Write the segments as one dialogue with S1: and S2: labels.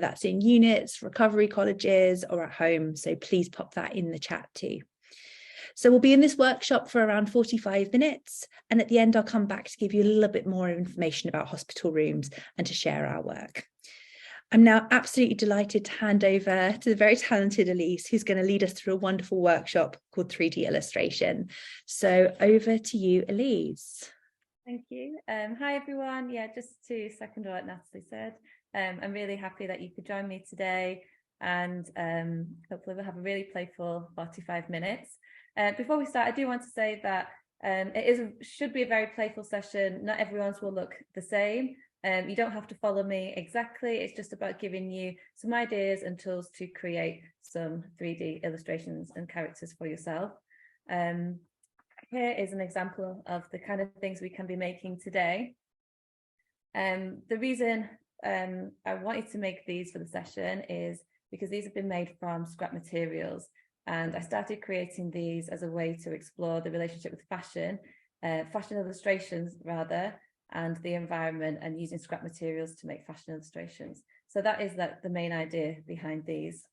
S1: that's in units, recovery colleges, or at home. So please pop that in the chat too. So we'll be in this workshop for around 45 minutes. And at the end, I'll come back to give you a little bit more information about hospital rooms and to share our work. I'm now absolutely delighted to hand over to the very talented Elyse, who's going to lead us through a wonderful workshop called 3D illustration. So over to you, Elyse.
S2: Thank you. Hi, everyone. Yeah, just to second what Natalie said, I'm really happy that you could join me today, and hopefully we'll have a really playful 45 minutes. Before we start, I do want to say that should be a very playful session. Not everyone's will look the same. You don't have to follow me exactly. It's just about giving you some ideas and tools to create some 3D illustrations and characters for yourself. Here is an example of the kind of things we can be making today. The reason I wanted to make these for the session is because these have been made from scrap materials, and I started creating these as a way to explore the relationship with fashion illustrations rather, and the environment, and using scrap materials to make fashion illustrations. So that is the main idea behind these.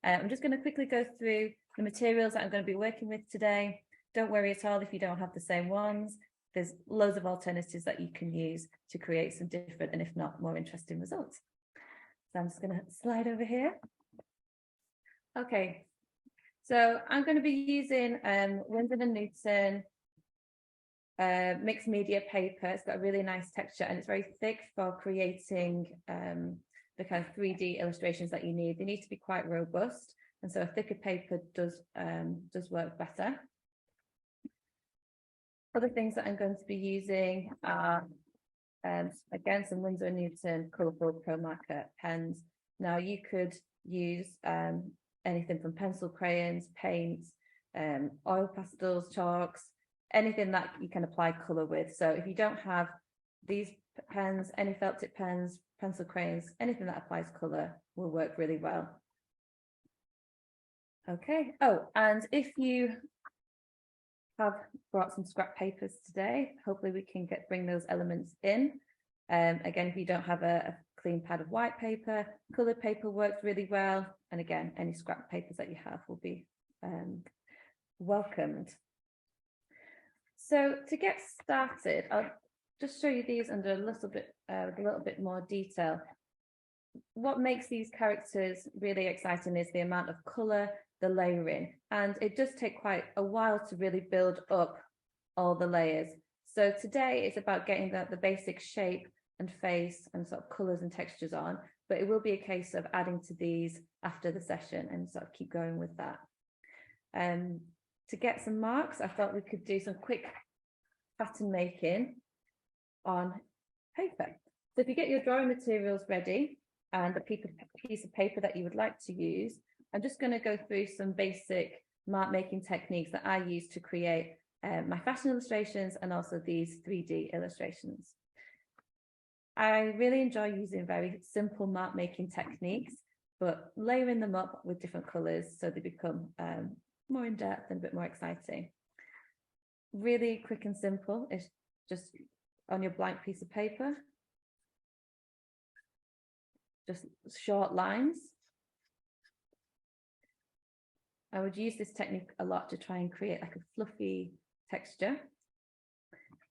S2: I'm just going to quickly go through the materials that I'm going to be working with today. Don't worry at all if you don't have the same ones. There's loads of alternatives that you can use to create some different and if not more interesting results. So I'm just going to slide over here. Okay, so I'm going to be using Winsor & Newton mixed media paper. It's got a really nice texture and it's very thick for creating the kind of 3D illustrations that you need. They need to be quite robust, and so a thicker paper does work better. Other things that I'm going to be using are again some Winsor & Newton colourful pro marker pens. Now you could use anything from pencil, crayons, paints, oil pastels, chalks, anything that you can apply colour with. So if you don't have these pens, any felt tip pens, pencil crayons, anything that applies colour will work really well. Okay. Oh, and if you have brought some scrap papers today, hopefully we can bring those elements in. Again, if you don't have a clean pad of white paper, coloured paper works really well. And again, any scrap papers that you have will be welcomed. So to get started, I'll just show you these under a little bit more detail. What makes these characters really exciting is the amount of colour, the layering, and it does take quite a while to really build up all the layers. So today it's about getting the basic shape and face and sort of colours and textures on, but it will be a case of adding to these after the session and sort of keep going with that. To get some marks, I thought we could do some quick pattern making on paper. So if you get your drawing materials ready and a piece of paper that you would like to use, I'm just going to go through some basic mark making techniques that I use to create my fashion illustrations and also these 3D illustrations. I really enjoy using very simple mark making techniques, but layering them up with different colours so they become more in depth and a bit more exciting. Really quick and simple. It's just on your blank piece of paper, just short lines. I would use this technique a lot to try and create like a fluffy texture.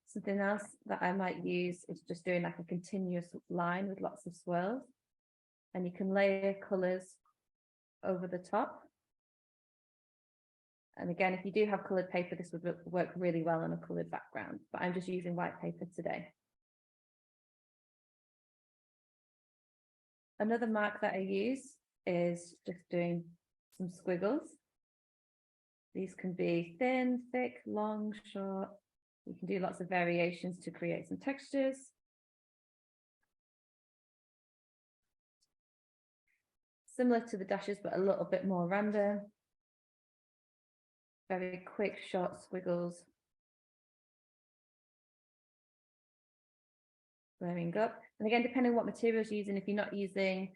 S2: Something else that I might use is just doing like a continuous line with lots of swirls, and you can layer colours over the top. And again, if you do have coloured paper, this would work really well on a coloured background, but I'm just using white paper today. Another mark that I use is just doing some squiggles. These can be thin, thick, long, short. You can do lots of variations to create some textures. Similar to the dashes, but a little bit more random. Very quick, short squiggles. Flaring up. And again, depending on what materials you're using, if you're not using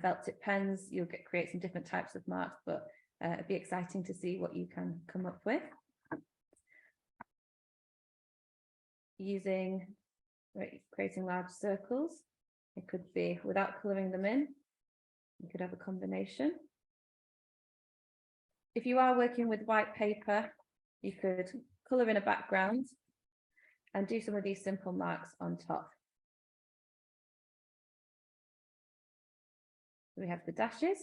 S2: felt tip pens, you'll create some different types of marks, but it'd be exciting to see what you can come up with. Creating large circles. It could be without colouring them in, You could have a combination. If you are working with white paper, you could colour in a background and do some of these simple marks on top. We have the dashes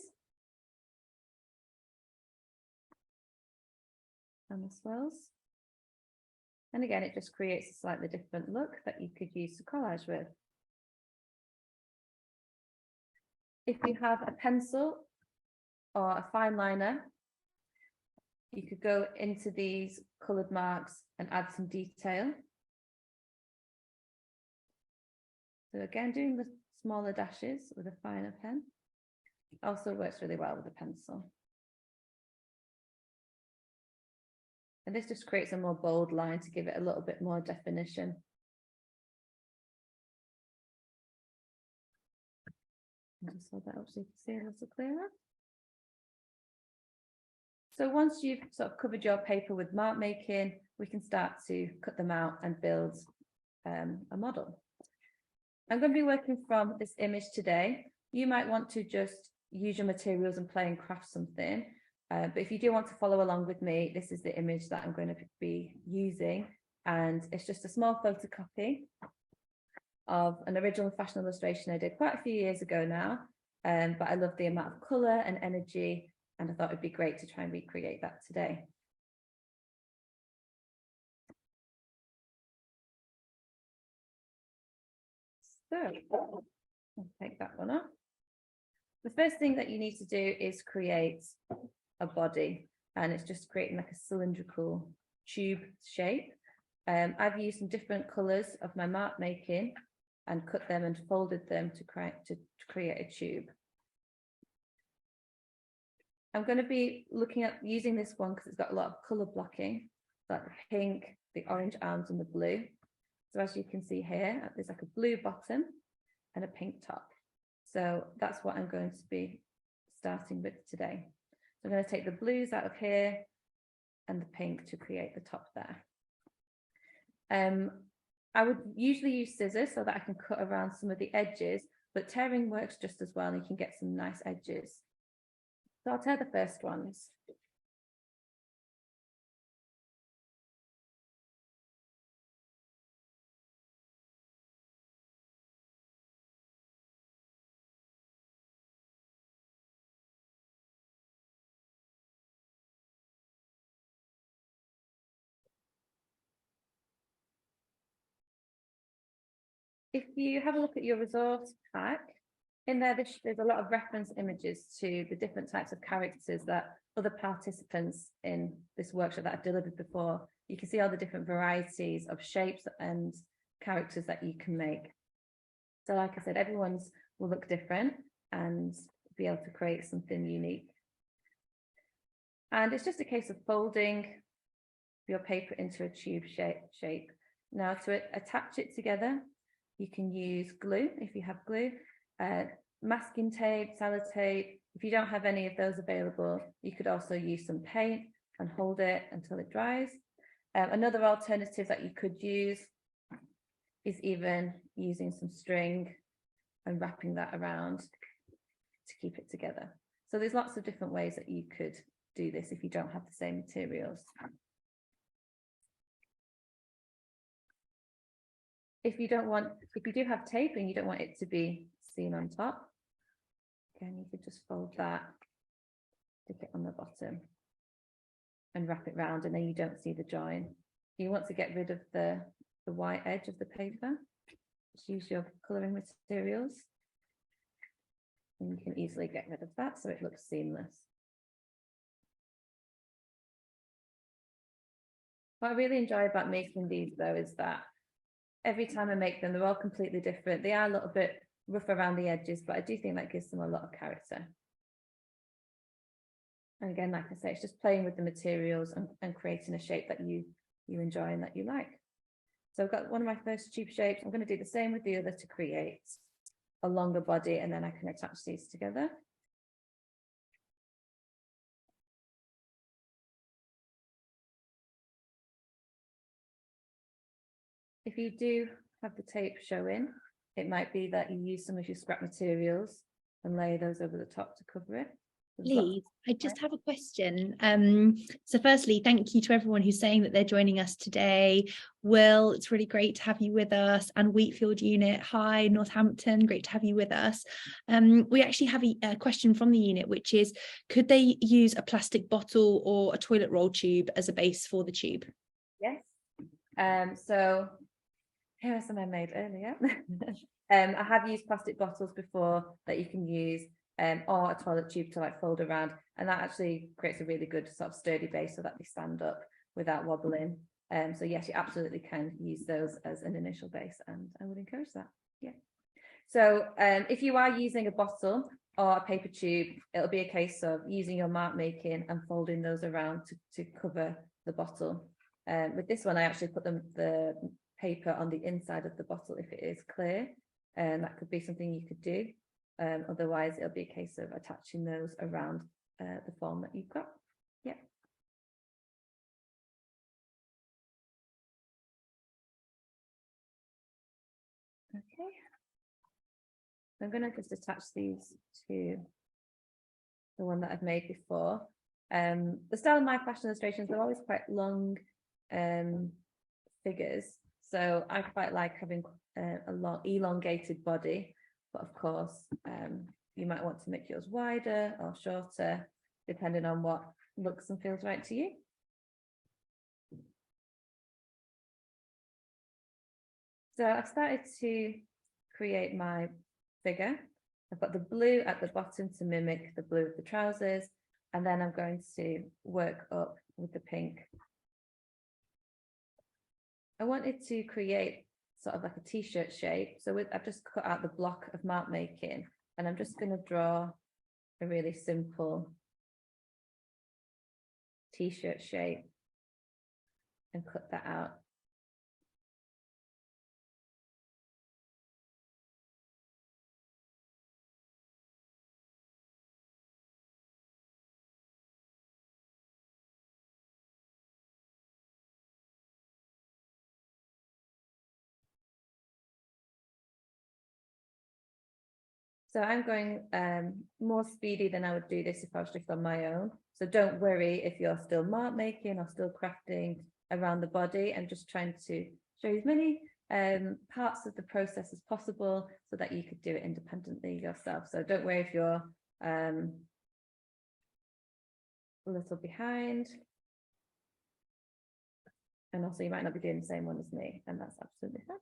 S2: and the swirls. And again, it just creates a slightly different look that you could use to collage with. If you have a pencil or a fine liner, you could go into these coloured marks and add some detail. So again, doing the smaller dashes with a finer pen also works really well with a pencil. And this just creates a more bold line to give it a little bit more definition. I'll just hold that up so you can see it a little clearer. So once you've sort of covered your paper with mark making, we can start to cut them out and build a model. I'm going to be working from this image today. You might want to just use your materials and play and craft something. But if you do want to follow along with me, this is the image that I'm going to be using. And it's just a small photocopy of an original fashion illustration I did quite a few years ago now. But I love the amount of colour and energy, and I thought it'd be great to try and recreate that today. So I'll take that one off. The first thing that you need to do is create a body, and it's just creating like a cylindrical tube shape. I've used some different colours of my mark making and cut them and folded them to create a tube. I'm going to be looking at using this one because it's got a lot of colour blocking, like the pink, the orange arms and the blue. So as you can see here, there's like a blue bottom and a pink top. So that's what I'm going to be starting with today. So I'm going to take the blues out of here and the pink to create the top there. I would usually use scissors so that I can cut around some of the edges, but tearing works just as well, and you can get some nice edges. So I'll tear the first ones. If you have a look at your resource pack, in there there's a lot of reference images to the different types of characters that other participants in this workshop that I've delivered before. You can see all the different varieties of shapes and characters that you can make. So like I said, everyone's will look different and be able to create something unique. And it's just a case of folding your paper into a tube shape. Now to attach it together, you can use glue if you have glue, masking tape, sellotape. If you don't have any of those available, you could also use some paint and hold it until it dries. Another alternative that you could use is even using some string and wrapping that around to keep it together. So there's lots of different ways that you could do this if you don't have the same materials. If you do have tape and you don't want it to be seen on top, again, you could just fold that, stick it on the bottom and wrap it round, and then you don't see the join. You want to get rid of the white edge of the paper. Just use your colouring materials and you can easily get rid of that so it looks seamless. What I really enjoy about making these though is that every time I make them, they're all completely different. They are a little bit rough around the edges, but I do think that gives them a lot of character. And again, like I say, it's just playing with the materials and creating a shape that you enjoy and that you like. So I've got one of my first tube shapes. I'm going to do the same with the other to create a longer body, and then I can attach these together. If you do have the tape showing, it might be that you use some of your scrap materials and lay those over the top to cover it.
S1: Please, I just have a question. So firstly, thank you to everyone who's saying that they're joining us today. Will, it's really great to have you with us. And Wheatfield unit, hi, Northampton, great to have you with us. We actually have a question from the unit, which is, could they use a plastic bottle or a toilet roll tube as a base for the tube?
S2: Yes. So here are some I made earlier. I have used plastic bottles before that you can use, or a toilet tube to like fold around, and that actually creates a really good sort of sturdy base so that they stand up without wobbling. So yes, you absolutely can use those as an initial base, and I would encourage that. Yeah. So if you are using a bottle or a paper tube, it'll be a case of using your mark making and folding those around to cover the bottle. With this one, I actually put the paper on the inside of the bottle if it is clear, and that could be something you could do. Otherwise, it'll be a case of attaching those around the form that you've got. Yeah. Okay. I'm going to just attach these to the one that I've made before. The style of my fashion illustrations, they're always quite long figures. So I quite like having a long elongated body, but of course, you might want to make yours wider or shorter, depending on what looks and feels right to you. So I've started to create my figure. I've got the blue at the bottom to mimic the blue of the trousers, and then I'm going to work up with the pink. I wanted to create sort of like a t-shirt shape. So I've just cut out the block of mark making, and I'm just going to draw a really simple t-shirt shape and cut that out. So I'm going more speedy than I would do this if I was just on my own. So don't worry if you're still mark making or still crafting around the body. I'm just trying to show you as many parts of the process as possible so that you could do it independently yourself. So don't worry if you're a little behind. And also you might not be doing the same one as me, and that's absolutely fine.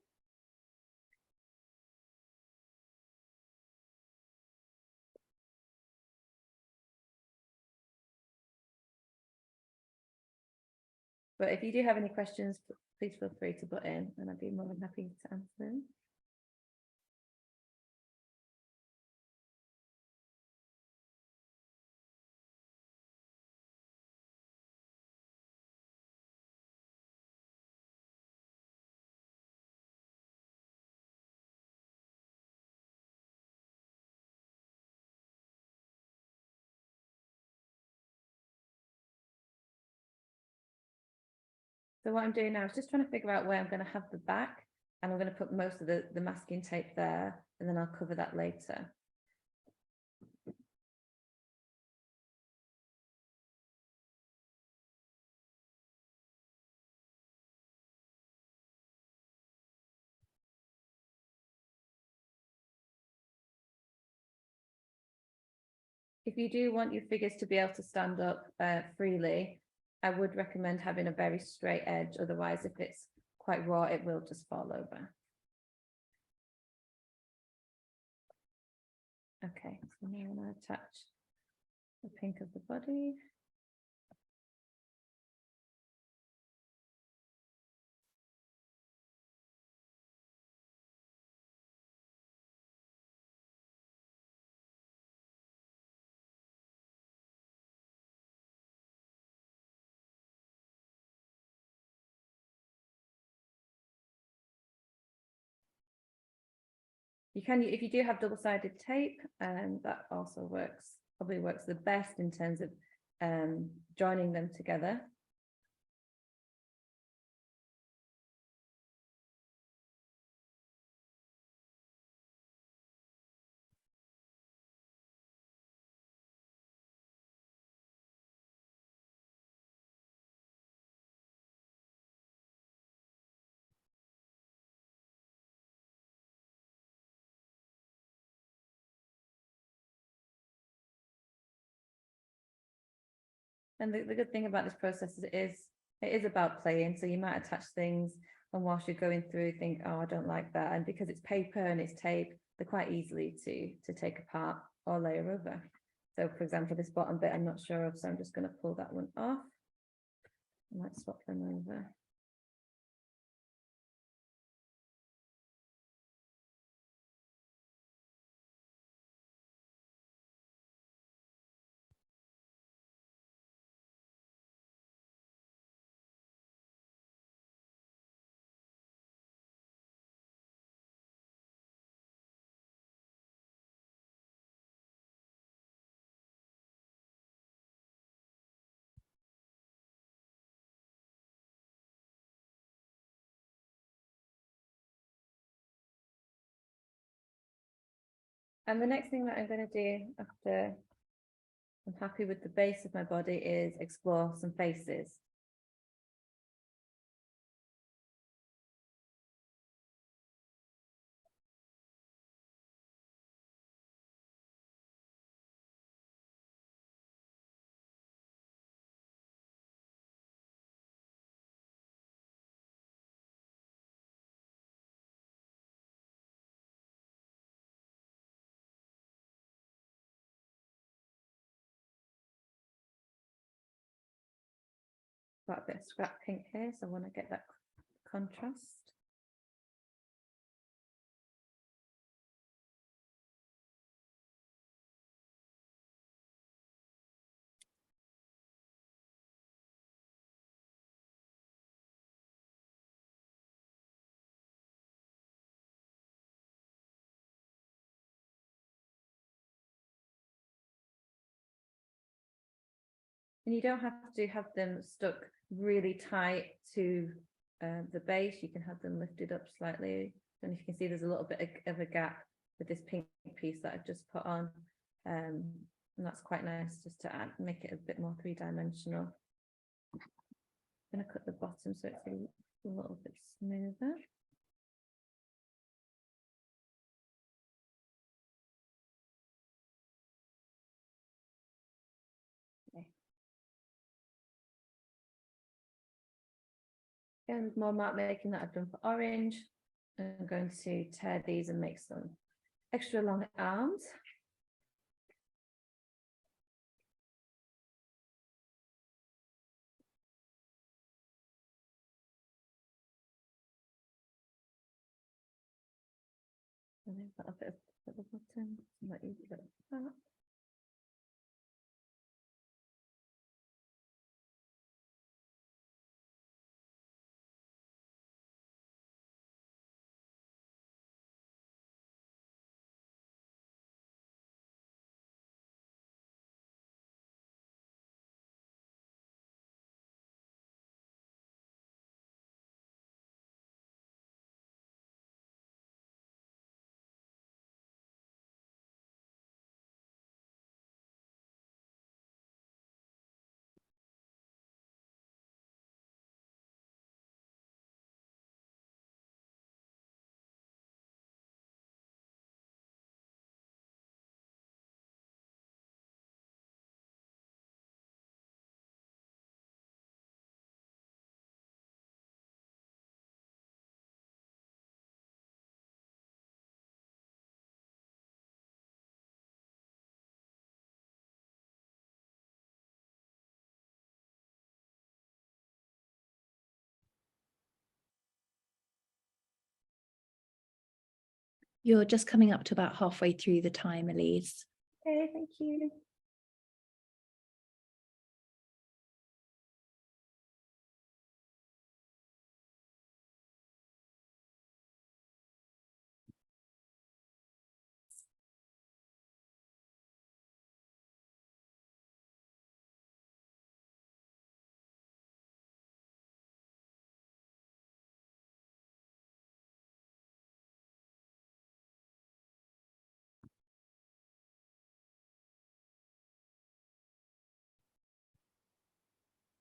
S2: But if you do have any questions, please feel free to butt in, and I'd be more than happy to answer them. So what I'm doing now is just trying to figure out where I'm going to have the back, and I'm going to put most of the masking tape there, and then I'll cover that later. If you do want your figures to be able to stand up freely, I would recommend having a very straight edge. Otherwise, if it's quite raw, it will just fall over. Okay, so now I'm going to attach the pink of the body. You can, if you do have double-sided tape, that also works, probably works the best in terms of joining them together. And the good thing about this process is it is about playing. So you might attach things, and whilst you're going through, think, oh, I don't like that. And because it's paper and it's tape, they're quite easily to take apart or layer over. So for example, this bottom bit I'm not sure of, so I'm just going to pull that one off. I might swap them over. And the next thing that I'm going to do after I'm happy with the base of my body is explore some faces. Got a bit of scrap pink here, so I want to get that contrast. And you don't have to have them stuck really tight to the base. You can have them lifted up slightly. And if you can see, there's a little bit of a gap with this pink piece that I've just put on. And that's quite nice just to make it a bit more three-dimensional. I'm going to cut the bottom so it's a little bit smoother. And more mark making that I've done for orange. I'm going to tear these and make some extra long arms. And then put a bit at the bottom, like that.
S1: You're just coming up to about halfway through the time, Elyse.
S2: Okay, thank you.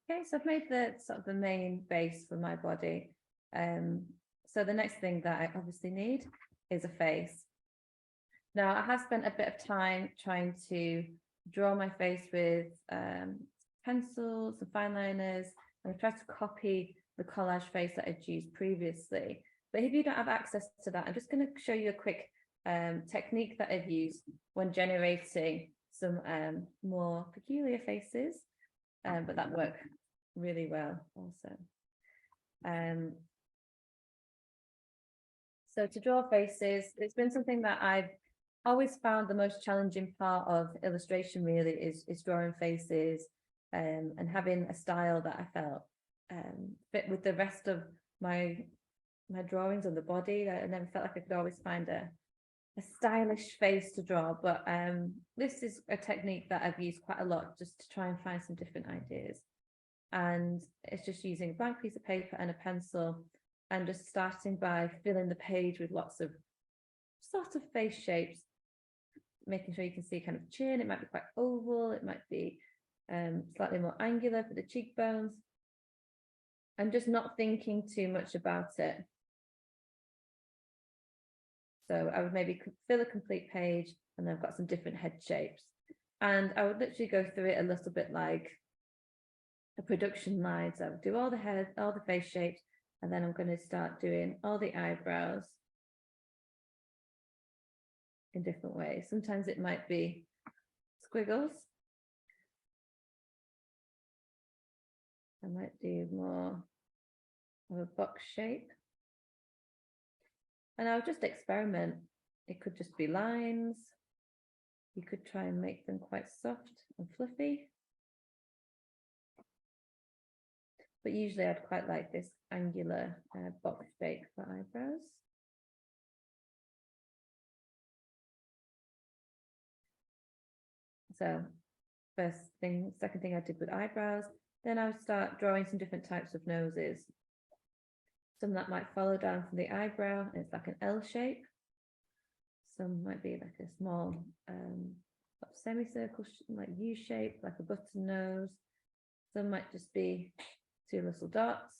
S2: Okay, so I've made the sort of the main base for my body. So the next thing that I obviously need is a face. Now I have spent a bit of time trying to draw my face with pencils and fine liners, and I've tried to copy the collage face that I'd used previously. But if you don't have access to that, I'm just going to show you a quick technique that I've used when generating some more peculiar faces, but that work really well also. So to draw faces, it's been something that I've always found the most challenging part of illustration really is drawing faces, and having a style that I felt fit with the rest of my drawings on the body. I never felt like I could always find a stylish face to draw, but this is a technique that I've used quite a lot just to try and find some different ideas. And it's just using a blank piece of paper and a pencil, and just starting by filling the page with lots of sort of face shapes, making sure you can see kind of chin. It might be quite oval, it might be slightly more angular for the cheekbones, and just not thinking too much about it. So I would maybe fill a complete page, and then I've got some different head shapes, and I would literally go through it a little bit like a production line. So I would do all the head, all the face shapes, and then I'm going to start doing all the eyebrows in different ways. Sometimes it might be squiggles. I might do more of a box shape. And I'll just experiment. It could just be lines. You could try and make them quite soft and fluffy. But usually I'd quite like this angular box shape for eyebrows. So second thing I did with eyebrows, then I would start drawing some different types of noses. Some that might follow down from the eyebrow, and it's like an L shape. Some might be like a small semicircle, like U shape, like a button nose. Some might just be two little dots.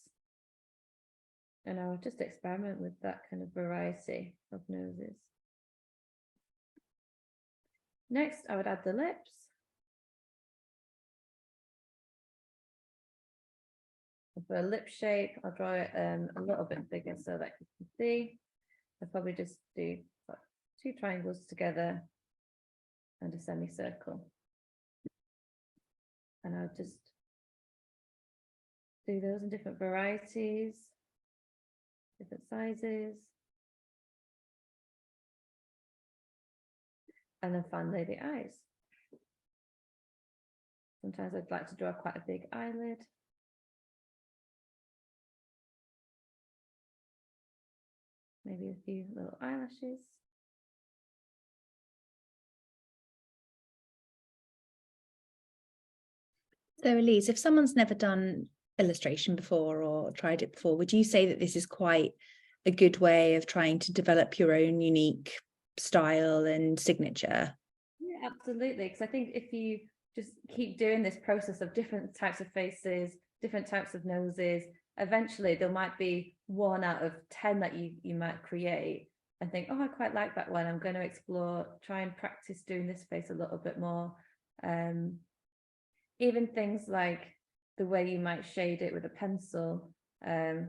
S2: And I would just experiment with that kind of variety of noses. Next, I would add the lips. For a lip shape, I'll draw it a little bit bigger so that you can see. I'll probably just do two triangles together and a semicircle. And I'll just do those in different varieties, different sizes. And then finally the eyes. Sometimes I'd like to draw quite a big eyelid. Maybe a few little eyelashes.
S1: So Elyse, if someone's never done illustration before or tried it before, would you say that this is quite a good way of trying to develop your own unique style and signature?
S2: Yeah, absolutely. Because I think if you just keep doing this process of different types of faces, different types of noses, eventually there might be 1 out of 10 that you might create and think, oh, I quite like that one. I'm going to explore, try and practice doing this face a little bit more. Even things like the way you might shade it with a pencil to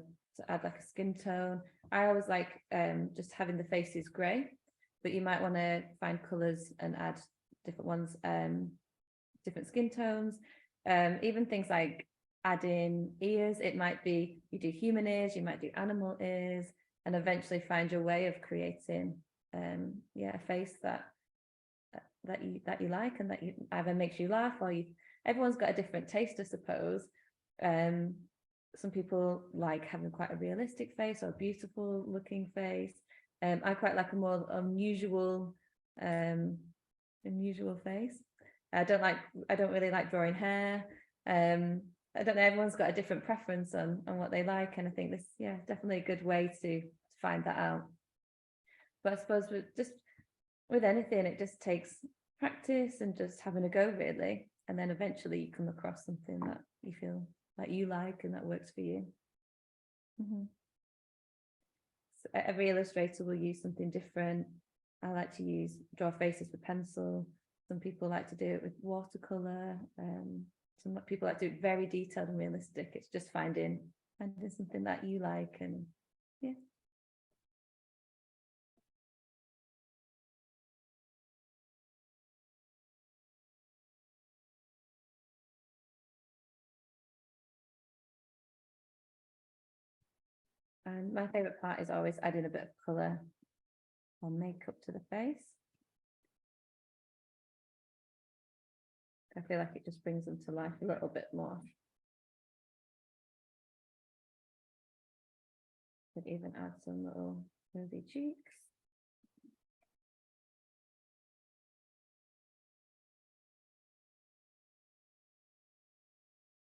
S2: add like a skin tone. I always like just having the faces grey, but you might want to find colours and add different ones, different skin tones. Even things like adding ears. It might be you do human ears, you might do animal ears, and eventually find your way of creating a face that you like, and that you either makes you laugh or everyone's got a different taste, I suppose. Some people like having quite a realistic face or a beautiful looking face. I quite like a more unusual face. I don't really like drawing hair. I don't know, everyone's got a different preference on what they like, and I think this, definitely a good way to find that out. But I suppose with anything, it just takes practice and just having a go, really, and then eventually you come across something that you feel like you like and that works for you. So every illustrator will use something different. I like to draw faces with pencil. Some people like to do it with watercolor. some people that do it very detailed and realistic. It's just finding something that you like, and yeah. And my favorite part is always adding a bit of color or makeup to the face. I feel like it just brings them to life a little bit more. Could even add some little rosy cheeks.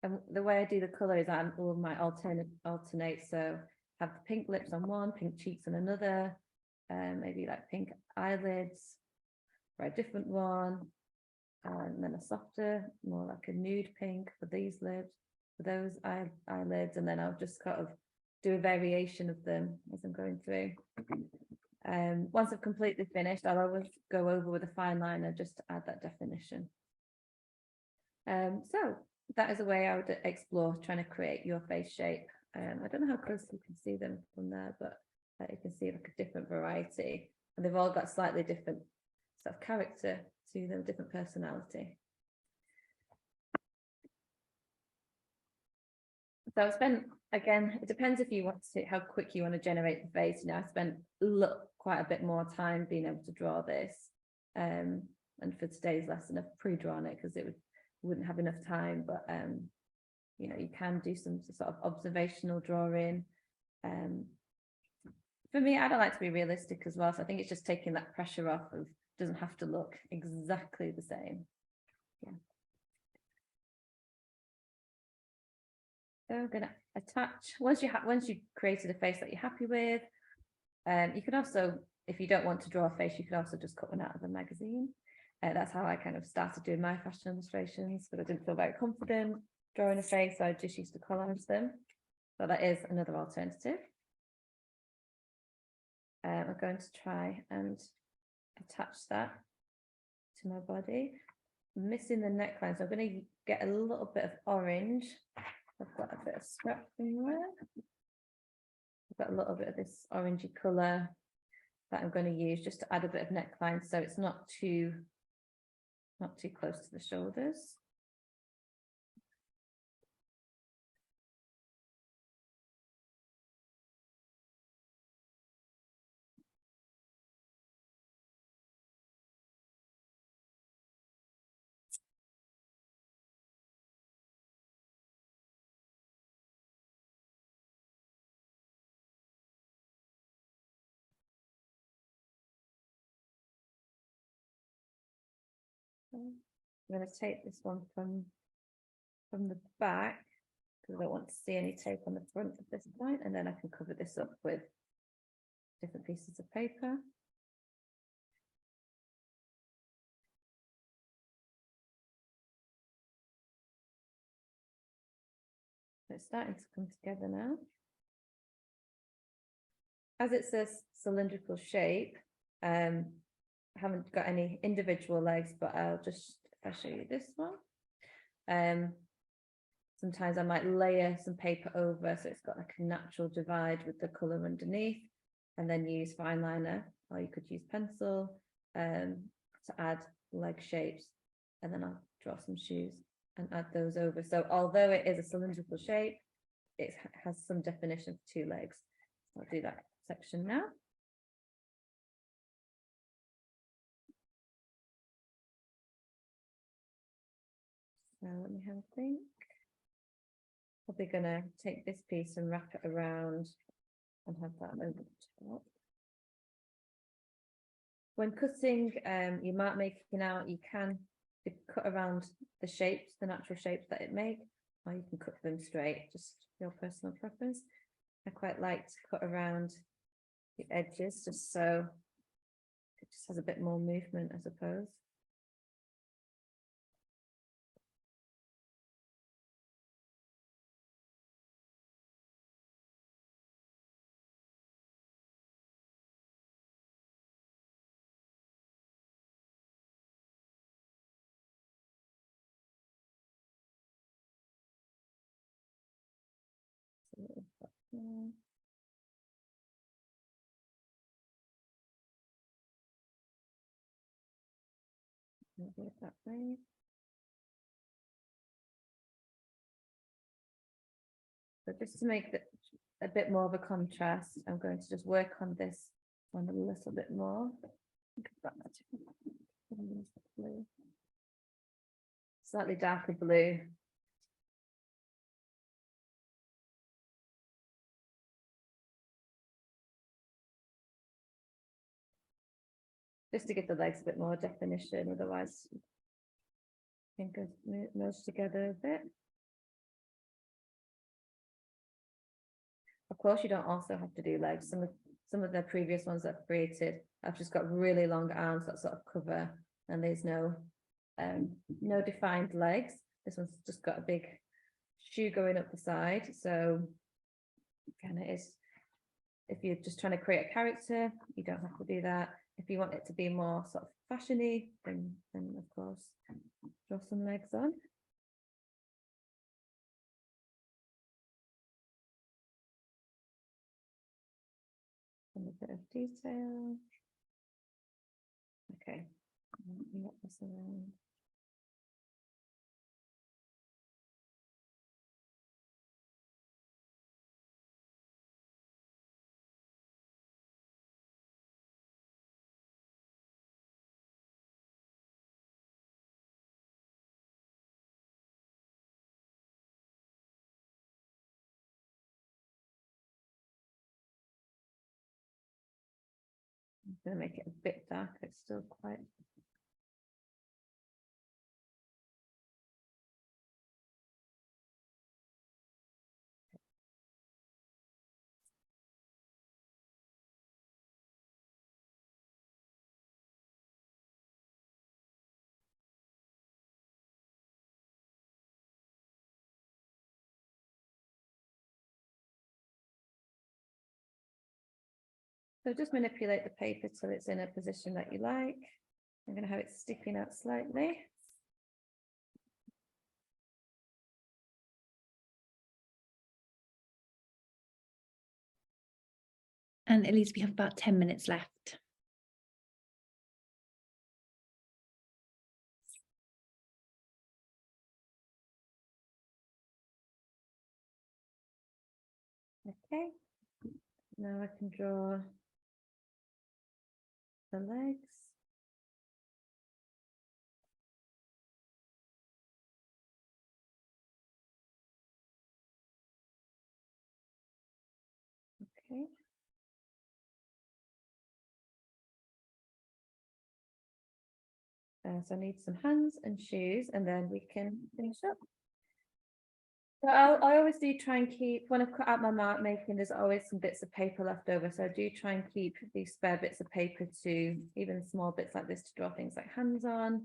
S2: And the way I do the color is I might alternate. So have the pink lips on one, pink cheeks on another, maybe like pink eyelids for a different one, and then a softer, more like a nude pink for these lips, for those eyelids, and then I'll just kind of do a variation of them as I'm going through. Once I've completely finished, I'll always go over with a fine liner just to add that definition. So that is a way I would explore trying to create your face shape. I don't know how close you can see them from there, but you can see like a different variety, and they've all got slightly different sort of character to them, different personality. So I spent, again, it depends if you want to, how quick you want to generate the face. You know, I spent quite a bit more time being able to draw this, and for today's lesson I've pre-drawn it because wouldn't have enough time, but you know, you can do some sort of observational drawing. For me, I don't like to be realistic as well, so I think it's just taking that pressure off of, doesn't have to look exactly the same. Yeah. So I'm going to attach, once you created a face that you're happy with, you can also, if you don't want to draw a face, you could also just cut one out of a magazine. That's how I kind of started doing my fashion illustrations, but I didn't feel very confident drawing a face, so I just used to collage them. So that is another alternative. I'm going to try and attach that to my body. I'm missing the neckline, so I'm going to get a little bit of orange. I've got a bit of scrap in there. I've got a little bit of this orangey colour that I'm going to use just to add a bit of neckline, so it's not too close to the shoulders. I'm going to take this one from the back because I don't want to see any tape on the front at this point, and then I can cover this up with different pieces of paper. It's starting to come together now. As it's a cylindrical shape, I haven't got any individual legs, but I'll show you this one. Sometimes I might layer some paper over so it's got like a natural divide with the colour underneath, and then use fine liner, or you could use pencil to add leg shapes, and then I'll draw some shoes and add those over. So although it is a cylindrical shape, it has some definition for two legs. So I'll do that section now. So let me have a think. Probably gonna take this piece and wrap it around and have that over the top. When cutting your mark making out, you can cut around the shapes, the natural shapes that it makes, or you can cut them straight, just your personal preference. I quite like to cut around the edges just so it just has a bit more movement, I suppose. Do it that way. So just to make it a bit more of a contrast, I'm going to just work on this one a little bit more. Blue. Slightly darker blue. Just to give the legs a bit more definition, otherwise I think it's merged together a bit. Of course, you don't also have to do legs. Some of the previous ones I've created, I've just got really long arms that sort of cover, and there's no defined legs. This one's just got a big shoe going up the side. So kind of is, if you're just trying to create a character, you don't have to do that. If you want it to be more sort of fashiony, then of course draw some legs on. And a bit of detail. Okay, get this around. I'm going to make it a bit dark. It's still quite. So just manipulate the paper till it's in a position that you like. I'm going to have it sticking out slightly.
S1: And Elyse, we have about 10 minutes left.
S2: Okay, now I can draw the legs. Okay. So I need some hands and shoes, and then we can finish up. So I always do try and keep, when I've cut out my mark making, there's always some bits of paper left over. So I do try and keep these spare bits of paper to, even small bits like this, to draw things like hands on.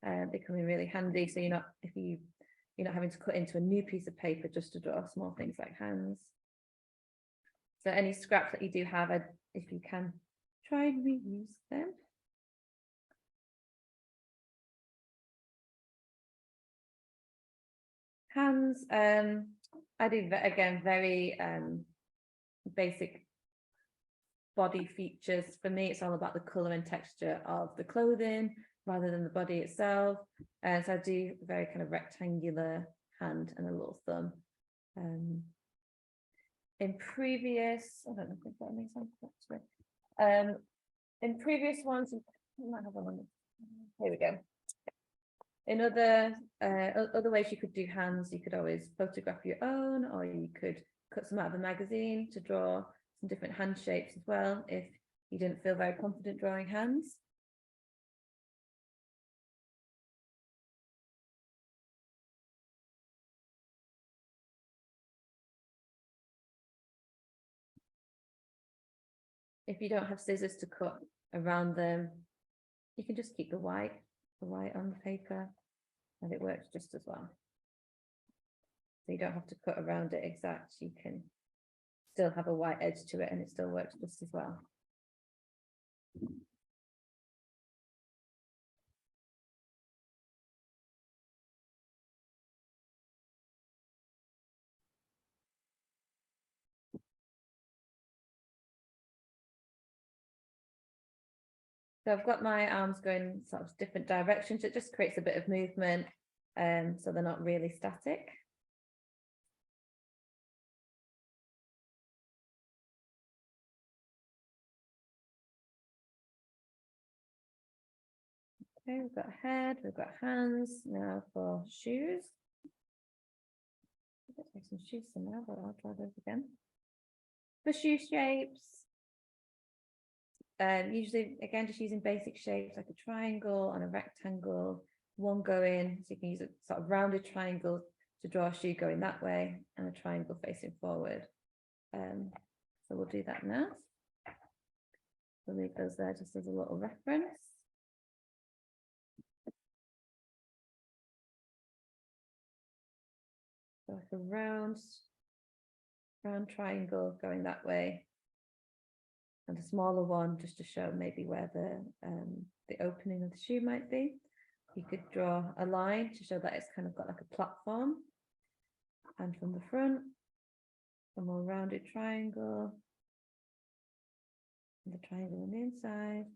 S2: They come in really handy. So you're not having to cut into a new piece of paper just to draw small things like hands. So any scraps that you do have, if you can, try and reuse them. Hands, I do, again, very basic body features. For me, it's all about the color and texture of the clothing rather than the body itself. So I do very kind of rectangular hand and a little thumb. In previous, I don't know if that makes sense actually. In previous ones, I might have one. Here we go. In other ways you could do hands, you could always photograph your own, or you could cut some out of a magazine to draw some different hand shapes as well, if you didn't feel very confident drawing hands. If you don't have scissors to cut around them, you can just keep the white on the paper, and it works just as well. So you don't have to cut around it exact, you can still have a white edge to it and it still works just as well. So I've got my arms going sort of different directions. It just creates a bit of movement, so they're not really static. Okay, we've got a head, we've got hands. Now for shoes. I'll take some shoes somewhere, but I'll try those again. For shoe shapes, usually again just using basic shapes like a triangle and a rectangle, one going, so you can use a sort of rounded triangle to draw a shoe going that way and a triangle facing forward. So we'll do that now. We'll leave those there just as a little reference. So like a round triangle going that way, and a smaller one just to show maybe where the opening of the shoe might be. You could draw a line to show that it's kind of got like a platform, and from the front, a more rounded triangle, and the triangle on the inside,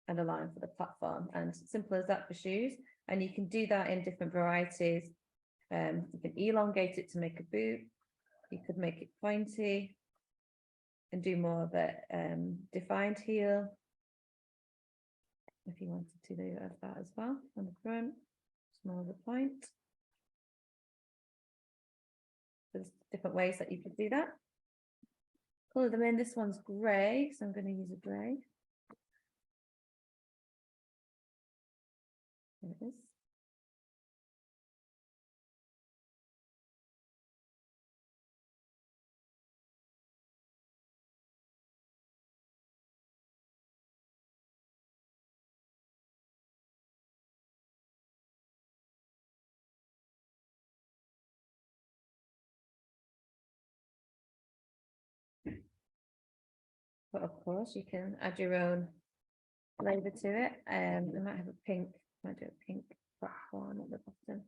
S2: and a line for the platform. And simple as that for shoes. And you can do that in different varieties. You can elongate it to make a boot. You could make it pointy and do more of a defined heel if you wanted to do that as well on the front. It's more of a point. There's different ways that you could do that. Colour them in. This one's grey, so I'm going to use a grey. There it is. But of course, you can add your own flavour to it. We might have a pink, might do a pink platform at the bottom.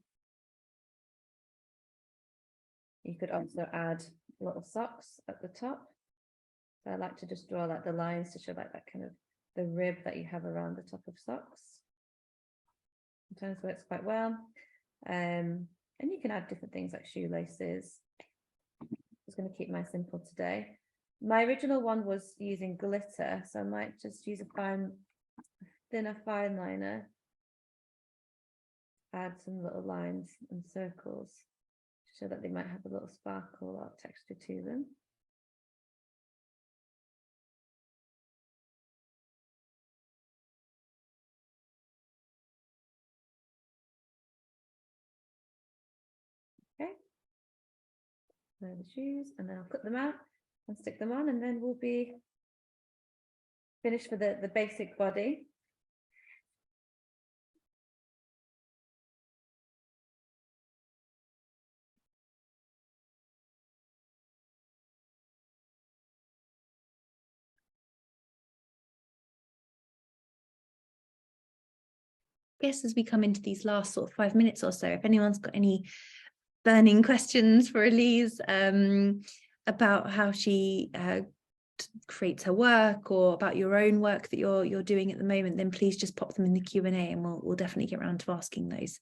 S2: You could also add little socks at the top. So I like to just draw like the lines to show like that kind of the rib that you have around the top of socks. Sometimes works quite well. And you can add different things like shoelaces. I'm just going to keep mine simple today. My original one was using glitter, so I might just use a thinner fine liner. Add some little lines and circles so that they might have a little sparkle or texture to them. Okay. There are the shoes, and then I'll put them out and stick them on, and then we'll be finished for the basic body.
S1: Guess as we come into these last sort of 5 minutes or so, if anyone's got any burning questions for Elyse about how she creates her work, or about your own work that you're doing at the moment, then please just pop them in the Q&A and we'll definitely get around to asking those.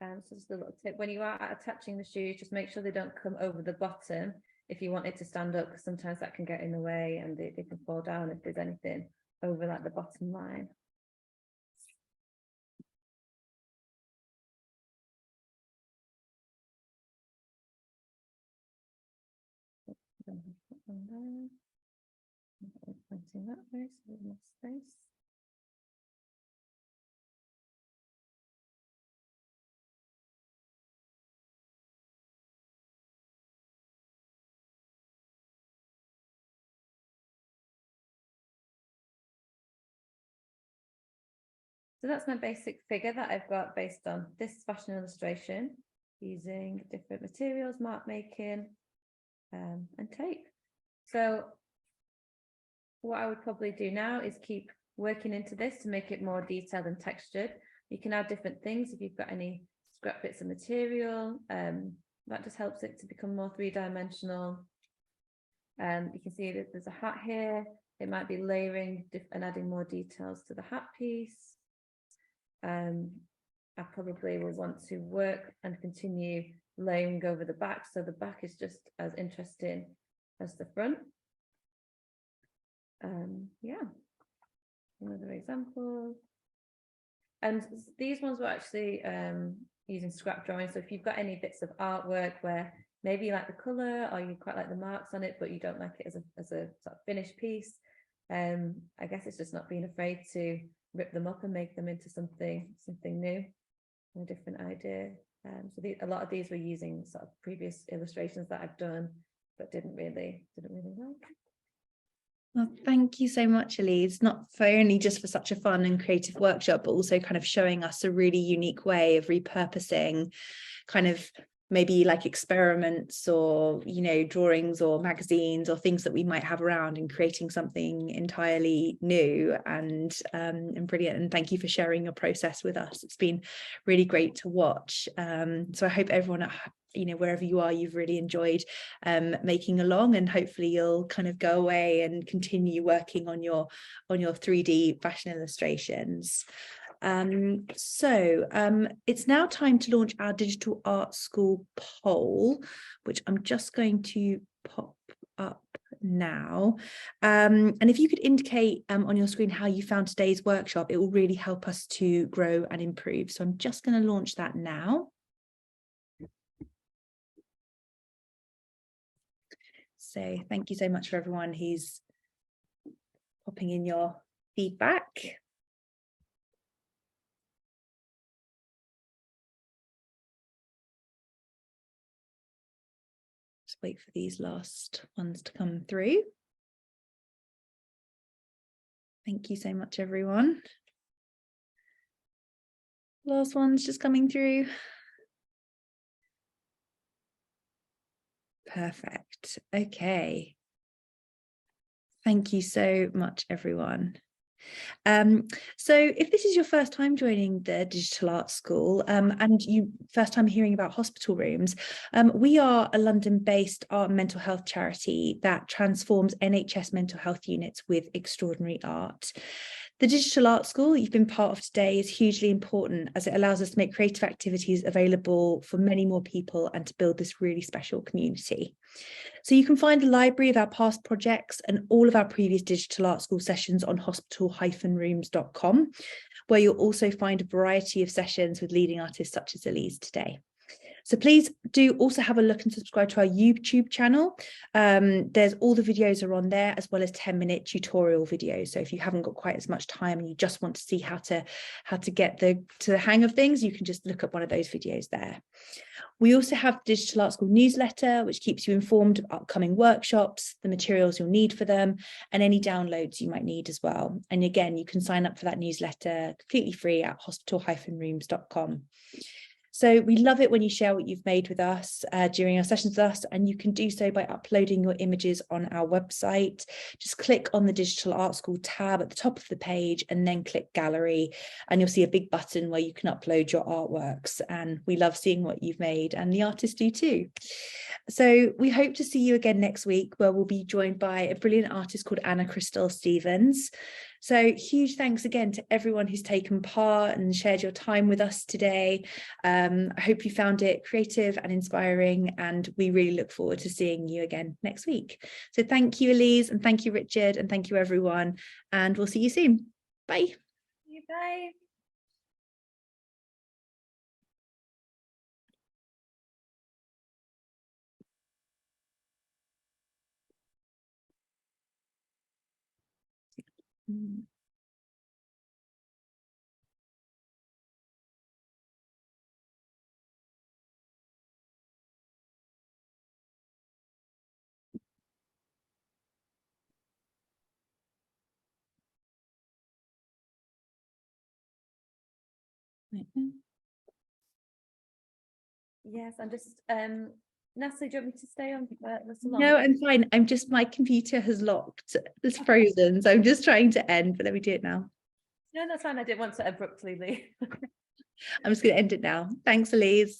S2: So just a little tip, when you are attaching the shoes, just make sure they don't come over the bottom if you want it to stand up, because sometimes that can get in the way and they can fall down if there's anything over like the bottom line. Pointing that way, so there's more space. So that's my basic figure that I've got based on this fashion illustration, using different materials, mark making, and tape. So what I would probably do now is keep working into this to make it more detailed and textured. You can add different things if you've got any scrap bits of material. That just helps it to become more three-dimensional. You can see that there's a hat here. It might be layering and adding more details to the hat piece. I probably will want to work and continue layering over the back, so the back is just as interesting as the front. Yeah, another example. And these ones were actually using scrap drawing. So if you've got any bits of artwork where maybe you like the color or you quite like the marks on it, but you don't like it as a sort of finished piece, I guess it's just not being afraid to rip them up and make them into something new, a different idea. So a lot of these were using sort of previous illustrations that I've done, but didn't really like.
S1: Well, thank you so much, Elyse, not for only just for such a fun and creative workshop, but also kind of showing us a really unique way of repurposing kind of maybe like experiments or, you know, drawings or magazines or things that we might have around and creating something entirely new and brilliant. And thank you for sharing your process with us. It's been really great to watch. So I hope everyone, you know, wherever you are, you've really enjoyed making along, and hopefully you'll kind of go away and continue working on your 3D fashion illustrations. It's now time to launch our digital art school poll, which I'm just going to pop up now. And if you could indicate on your screen how you found today's workshop, it will really help us to grow and improve. So I'm just going to launch that now. So thank you so much for everyone who's popping in your feedback. Just wait for these last ones to come through. Thank you so much, everyone. Last one's just coming through. Perfect. Okay. Thank you so much, everyone. So if this is your first time joining the Digital Art School and you first time hearing about hospital rooms, we are a London-based art and mental health charity that transforms NHS mental health units with extraordinary art. The Digital Art School you've been part of today is hugely important as it allows us to make creative activities available for many more people and to build this really special community. So you can find a library of our past projects and all of our previous Digital Art School sessions on hospital-rooms.com, where you'll also find a variety of sessions with leading artists such as Elyse today. So please do also have a look and subscribe to our YouTube channel. There's all the videos are on there, as well as 10-minute tutorial videos. So if you haven't got quite as much time and you just want to see how to get to the hang of things, you can just look at one of those videos there. We also have the Digital Art School newsletter, which keeps you informed of upcoming workshops, the materials you'll need for them, and any downloads you might need as well. And again, you can sign up for that newsletter completely free at hospital-rooms.com. So we love it when you share what you've made with us during our sessions with us, and you can do so by uploading your images on our website. Just click on the Digital Art School tab at the top of the page and then click Gallery, and you'll see a big button where you can upload your artworks. And we love seeing what you've made, and the artists do too. So we hope to see you again next week, where we'll be joined by a brilliant artist called Anna Crystal Stevens. So huge thanks again to everyone who's taken part and shared your time with us today. I hope you found it creative and inspiring, and we really look forward to seeing you again next week. So thank you, Elyse, and thank you, Richard, and thank you, everyone. And we'll see you soon. Bye.
S2: Bye. Yes, I'm just Natalie, do you want me to stay on this long?
S1: No, I'm fine. I'm just, my computer has locked. It's frozen. So I'm just trying to end, but let me do it now.
S2: No, that's fine. I didn't want to abruptly leave.
S1: I'm just going to end it now. Thanks, Elyse.